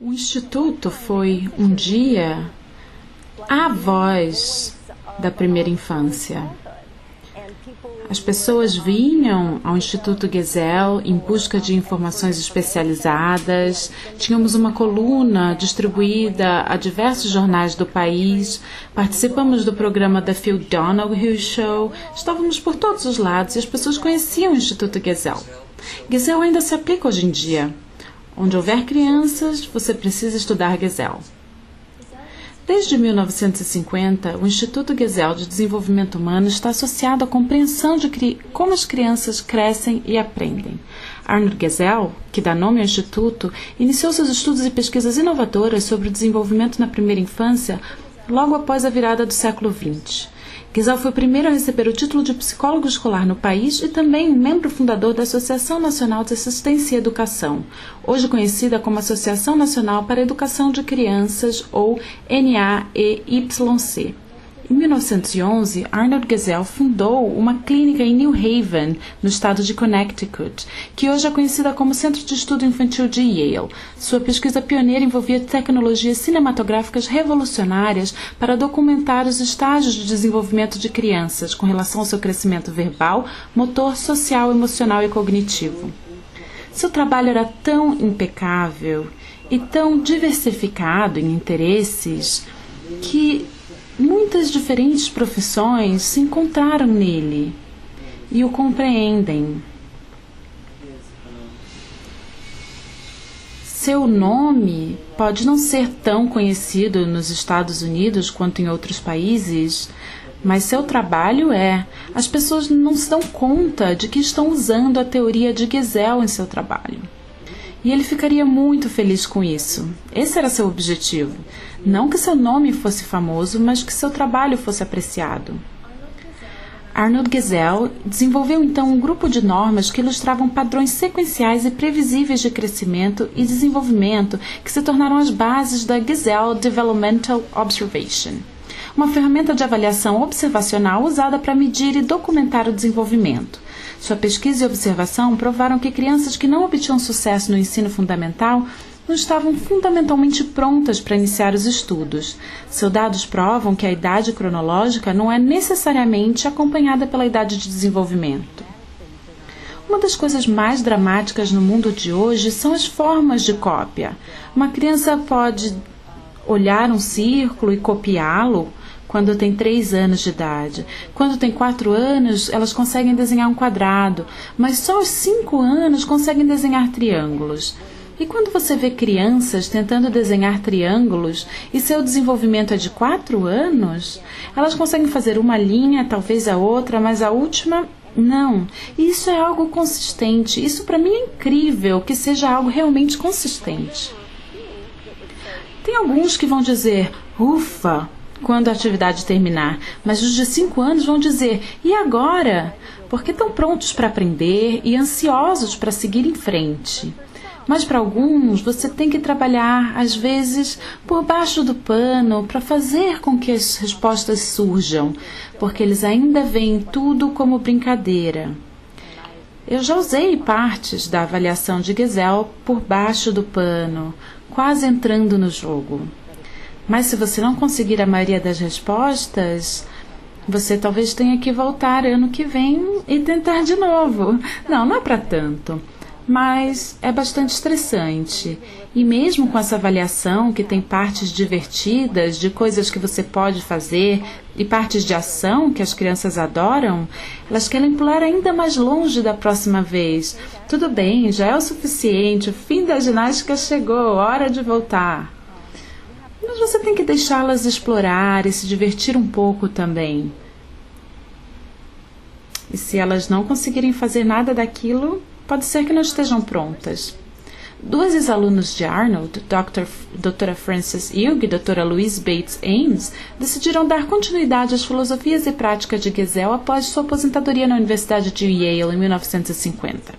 O Instituto foi, um dia, a voz da primeira infância. As pessoas vinham ao Instituto Gesell em busca de informações especializadas. Tínhamos uma coluna distribuída a diversos jornais do país. Participamos do programa The Phil Donahue Show. Estávamos por todos os lados e as pessoas conheciam o Instituto Gesell. Gesell ainda se aplica hoje em dia. Onde houver crianças, você precisa estudar Gesell. Desde 1950, o Instituto Gesell de Desenvolvimento Humano está associado à compreensão de como as crianças crescem e aprendem. Arnold Gesell, que dá nome ao Instituto, iniciou seus estudos e pesquisas inovadoras sobre o desenvolvimento na primeira infância logo após a virada do século XX. Gesell foi o primeiro a receber o título de psicólogo escolar no país e também um membro fundador da Associação Nacional de Assistência e Educação, hoje conhecida como Associação Nacional para a Educação de Crianças, ou NAEYC. Em 1911, Arnold Gesell fundou uma clínica em New Haven, no estado de Connecticut, que hoje é conhecida como Centro de Estudo Infantil de Yale. Sua pesquisa pioneira envolvia tecnologias cinematográficas revolucionárias para documentar os estágios de desenvolvimento de crianças com relação ao seu crescimento verbal, motor, social, emocional e cognitivo. Seu trabalho era tão impecável e tão diversificado em interesses que muitas diferentes profissões se encontraram nele e o compreendem. Seu nome pode não ser tão conhecido nos Estados Unidos quanto em outros países, mas seu trabalho é. As pessoas não se dão conta de que estão usando a teoria de Gesell em seu trabalho. E ele ficaria muito feliz com isso. Esse era seu objetivo. Não que seu nome fosse famoso, mas que seu trabalho fosse apreciado. Arnold Gesell desenvolveu então um grupo de normas que ilustravam padrões sequenciais e previsíveis de crescimento e desenvolvimento que se tornaram as bases da Gesell Developmental Observation, uma ferramenta de avaliação observacional usada para medir e documentar o desenvolvimento. Sua pesquisa e observação provaram que crianças que não obtinham sucesso no ensino fundamental não estavam fundamentalmente prontas para iniciar os estudos. Seus dados provam que a idade cronológica não é necessariamente acompanhada pela idade de desenvolvimento. Uma das coisas mais dramáticas no mundo de hoje são as formas de cópia. Uma criança pode olhar um círculo e copiá-lo quando tem 3 anos de idade. Quando tem 4 anos, elas conseguem desenhar um quadrado, mas só aos 5 anos conseguem desenhar triângulos. E quando você vê crianças tentando desenhar triângulos e seu desenvolvimento é de 4 anos, elas conseguem fazer uma linha, talvez a outra, mas a última não. E isso é algo consistente. Isso para mim é incrível, que seja algo realmente consistente. Tem alguns que vão dizer, ufa, quando a atividade terminar, mas os de 5 anos vão dizer, e agora? Porque estão prontos para aprender e ansiosos para seguir em frente. Mas para alguns você tem que trabalhar, às vezes, por baixo do pano para fazer com que as respostas surjam, porque eles ainda veem tudo como brincadeira. Eu já usei partes da avaliação de Gesell por baixo do pano, quase entrando no jogo. Mas se você não conseguir a maioria das respostas, você talvez tenha que voltar ano que vem e tentar de novo. Não é para tanto. Mas é bastante estressante. E mesmo com essa avaliação, que tem partes divertidas, de coisas que você pode fazer, e partes de ação que as crianças adoram, elas querem pular ainda mais longe da próxima vez. Tudo bem, já é o suficiente, o fim da ginástica chegou, hora de voltar. Mas você tem que deixá-las explorar e se divertir um pouco também. E se elas não conseguirem fazer nada daquilo, pode ser que não estejam prontas. 2 ex-alunos de Arnold, Dra. Frances Hugh e Dra. Louise Bates Ames, decidiram dar continuidade às filosofias e práticas de Gesell após sua aposentadoria na Universidade de Yale em 1950.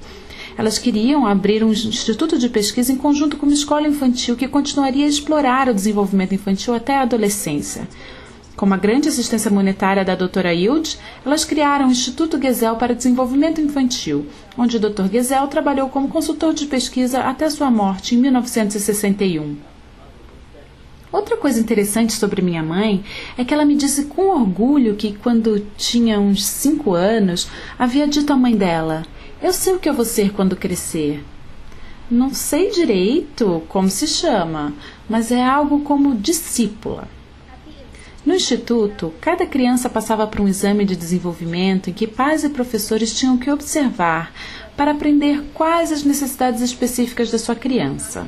Elas queriam abrir um instituto de pesquisa em conjunto com uma escola infantil que continuaria a explorar o desenvolvimento infantil até a adolescência. Com uma grande assistência monetária da Dra. Hughes, elas criaram o Instituto Gesell para Desenvolvimento Infantil, onde o Dr. Gesell trabalhou como consultor de pesquisa até sua morte em 1961. Outra coisa interessante sobre minha mãe é que ela me disse com orgulho que quando tinha uns 5 anos, havia dito à mãe dela: "Eu sei o que eu vou ser quando crescer." Não sei direito como se chama, mas é algo como discípula. No instituto, cada criança passava por um exame de desenvolvimento em que pais e professores tinham que observar para aprender quais as necessidades específicas da sua criança.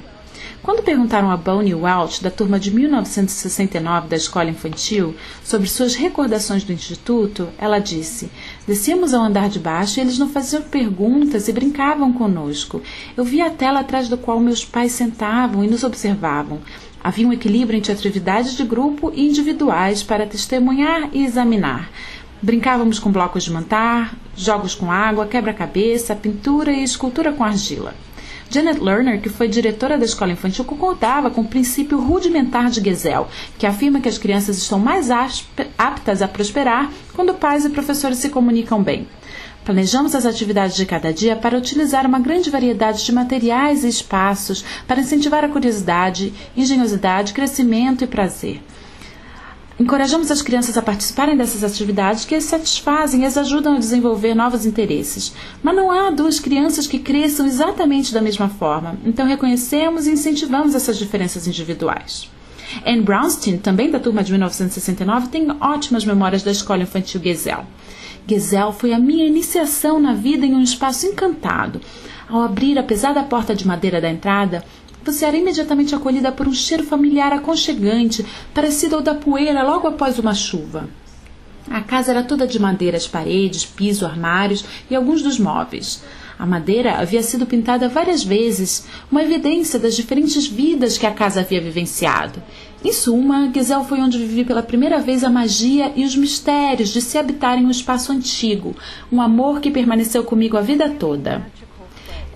Quando perguntaram a Bonnie Welch, da turma de 1969 da escola infantil, sobre suas recordações do instituto, ela disse: "Descíamos ao andar de baixo e eles não faziam perguntas e brincavam conosco. Eu via a tela atrás da qual meus pais sentavam e nos observavam. Havia um equilíbrio entre atividades de grupo e individuais para testemunhar e examinar. Brincávamos com blocos de montar, jogos com água, quebra-cabeça, pintura e escultura com argila." Janet Lerner, que foi diretora da escola infantil, concordava com o princípio rudimentar de Gesell, que afirma que as crianças estão mais aptas a prosperar quando pais e professores se comunicam bem. Planejamos as atividades de cada dia para utilizar uma grande variedade de materiais e espaços para incentivar a curiosidade, engenhosidade, crescimento e prazer. Encorajamos as crianças a participarem dessas atividades que as satisfazem e as ajudam a desenvolver novos interesses. Mas não há duas crianças que cresçam exatamente da mesma forma, então reconhecemos e incentivamos essas diferenças individuais. Anne Brownstein, também da turma de 1969, tem ótimas memórias da escola infantil Gesell. Gesell foi a minha iniciação na vida em um espaço encantado. Ao abrir a pesada porta de madeira da entrada, você era imediatamente acolhida por um cheiro familiar aconchegante, parecido ao da poeira logo após uma chuva. A casa era toda de madeira, as paredes, piso, armários e alguns dos móveis. A madeira havia sido pintada várias vezes, uma evidência das diferentes vidas que a casa havia vivenciado. Em suma, Gesell foi onde vivi pela primeira vez a magia e os mistérios de se habitar em um espaço antigo, um amor que permaneceu comigo a vida toda.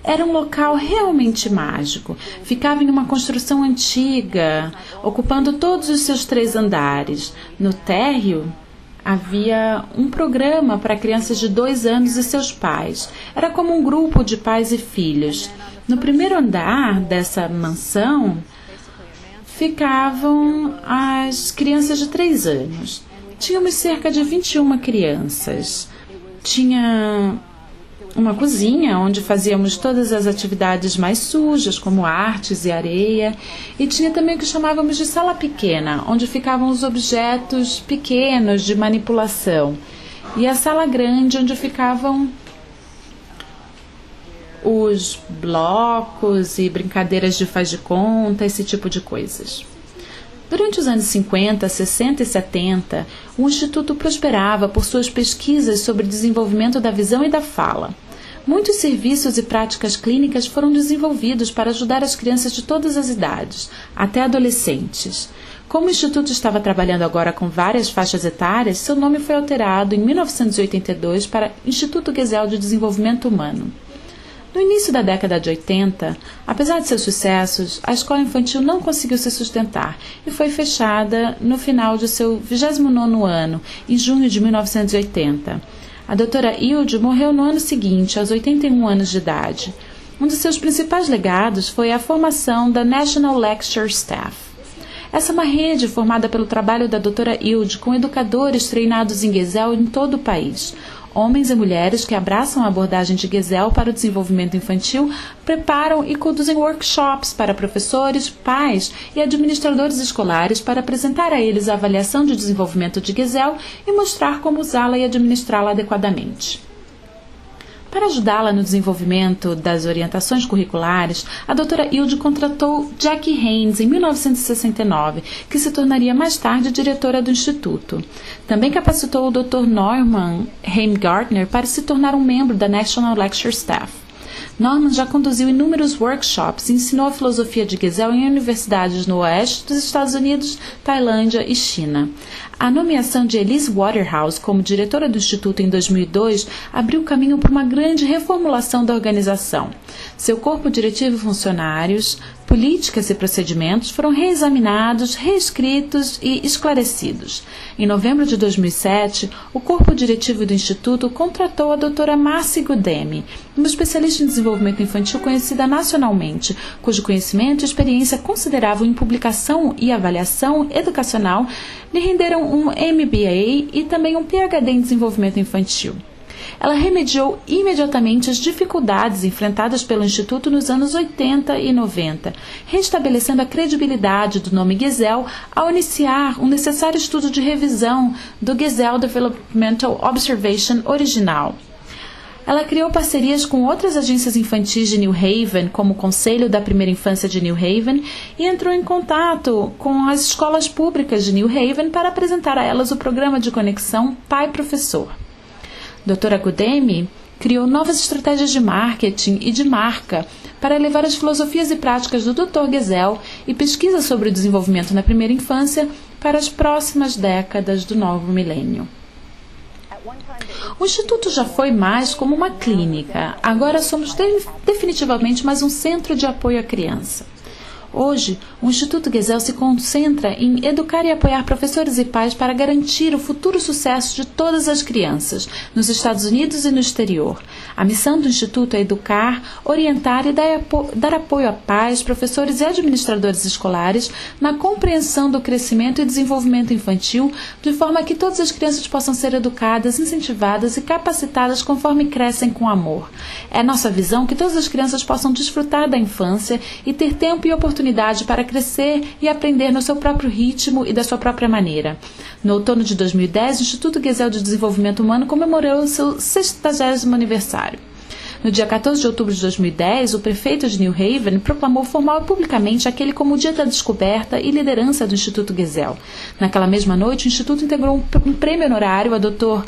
Era um local realmente mágico. Ficava em uma construção antiga, ocupando todos os seus 3 andares. No térreo havia um programa para crianças de 2 anos e seus pais. Era como um grupo de pais e filhos. No primeiro andar dessa mansão ficavam as crianças de 3 anos. Tínhamos cerca de 21 crianças. Tinha uma cozinha onde fazíamos todas as atividades mais sujas, como artes e areia, e tinha também o que chamávamos de sala pequena, onde ficavam os objetos pequenos de manipulação, e a sala grande, onde ficavam os blocos e brincadeiras de faz de conta, esse tipo de coisas. Durante os anos 50, 60 e 70, o Instituto prosperava por suas pesquisas sobre desenvolvimento da visão e da fala. Muitos serviços e práticas clínicas foram desenvolvidos para ajudar as crianças de todas as idades, até adolescentes. Como o Instituto estava trabalhando agora com várias faixas etárias, seu nome foi alterado em 1982 para Instituto Gesell de Desenvolvimento Humano. No início da década de 80, apesar de seus sucessos, a escola infantil não conseguiu se sustentar e foi fechada no final de seu 29º ano, em junho de 1980. A doutora Hilde morreu no ano seguinte, aos 81 anos de idade. Um de seus principais legados foi a formação da National Lecture Staff. Essa é uma rede formada pelo trabalho da doutora Hilde com educadores treinados em Gesell em todo o país. Homens e mulheres que abraçam a abordagem de Gesell para o desenvolvimento infantil preparam e conduzem workshops para professores, pais e administradores escolares para apresentar a eles a avaliação de desenvolvimento de Gesell e mostrar como usá-la e administrá-la adequadamente. Para ajudá-la no desenvolvimento das orientações curriculares, a doutora Hilde contratou Jackie Haynes em 1969, que se tornaria mais tarde diretora do Instituto. Também capacitou o Dr. Norman Heimgartner para se tornar um membro da National Lecture Staff. Norman já conduziu inúmeros workshops e ensinou a filosofia de Gesell em universidades no oeste dos Estados Unidos, Tailândia e China. A nomeação de Elise Waterhouse como diretora do Instituto em 2002 abriu caminho para uma grande reformulação da organização. Seu corpo diretivo e funcionários, políticas e procedimentos foram reexaminados, reescritos e esclarecidos. Em novembro de 2007, o corpo diretivo do Instituto contratou a doutora Marcy Gudemi, uma especialista em desenvolvimento infantil conhecida nacionalmente, cujo conhecimento e experiência considerável em publicação e avaliação educacional lhe renderam um MBA e também um PhD em desenvolvimento infantil. Ela remediou imediatamente as dificuldades enfrentadas pelo Instituto nos anos 80 e 90, restabelecendo a credibilidade do nome Gesell ao iniciar um necessário estudo de revisão do Gesell Developmental Observation original. Ela criou parcerias com outras agências infantis de New Haven, como o Conselho da Primeira Infância de New Haven, e entrou em contato com as escolas públicas de New Haven para apresentar a elas o programa de conexão pai-professor. Dra. Gudemi criou novas estratégias de marketing e de marca para levar as filosofias e práticas do Dr. Gesell e pesquisa sobre o desenvolvimento na primeira infância para as próximas décadas do novo milênio. O Instituto já foi mais como uma clínica, agora somos definitivamente mais um centro de apoio à criança. Hoje, o Instituto Gesell se concentra em educar e apoiar professores e pais para garantir o futuro sucesso de todas as crianças, nos Estados Unidos e no exterior. A missão do Instituto é educar, orientar e dar apoio a pais, professores e administradores escolares na compreensão do crescimento e desenvolvimento infantil, de forma que todas as crianças possam ser educadas, incentivadas e capacitadas conforme crescem com amor. É nossa visão que todas as crianças possam desfrutar da infância e ter tempo e oportunidade para crescer e aprender no seu próprio ritmo e da sua própria maneira. No outono de 2010, o Instituto Gesell de Desenvolvimento Humano comemorou seu 60º aniversário. No dia 14 de outubro de 2010, o prefeito de New Haven proclamou formal e publicamente aquele como o dia da descoberta e liderança do Instituto Gesell. Naquela mesma noite, o Instituto integrou um prêmio honorário a Dr.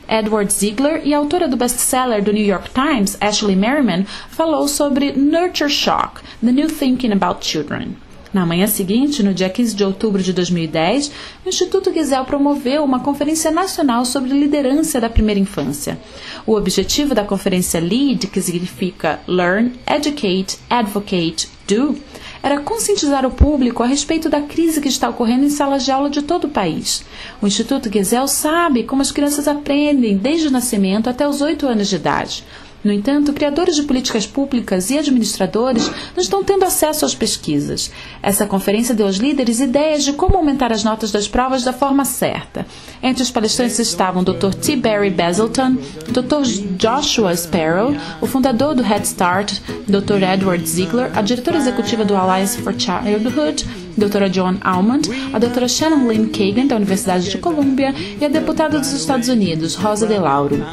Edward Ziegler, e a autora do best-seller do New York Times, Ashley Merriman, falou sobre Nurture Shock, The New Thinking About Children. Na manhã seguinte, no dia 15 de outubro de 2010, o Instituto Gesell promoveu uma conferência nacional sobre liderança da primeira infância. O objetivo da conferência LEAD, que significa Learn, Educate, Advocate, Do, era conscientizar o público a respeito da crise que está ocorrendo em salas de aula de todo o país. O Instituto Gesell sabe como as crianças aprendem desde o nascimento até os 8 anos de idade. No entanto, criadores de políticas públicas e administradores não estão tendo acesso às pesquisas. Essa conferência deu aos líderes ideias de como aumentar as notas das provas da forma certa. Entre os palestrantes estavam Dr. T. Barry Basilton, Dr. Joshua Sparrow, o fundador do Head Start, Dr. Edward Ziegler, a diretora executiva do Alliance for Childhood, Dra. Joan Almond, a Dra. Shannon Lynn Kagan, da Universidade de Columbia, e a deputada dos Estados Unidos, Rosa DeLauro.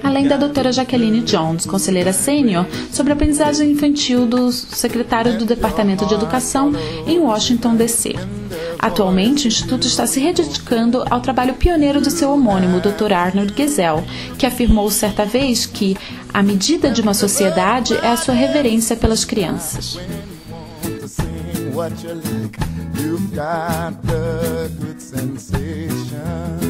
Além da doutora Jacqueline Jones, conselheira sênior sobre a aprendizagem infantil do secretário do Departamento de Educação em Washington, D.C. Atualmente, o Instituto está se rededicando ao trabalho pioneiro do seu homônimo, Dr. Arnold Gesell, que afirmou certa vez que a medida de uma sociedade é a sua reverência pelas crianças. You've got the good sensation.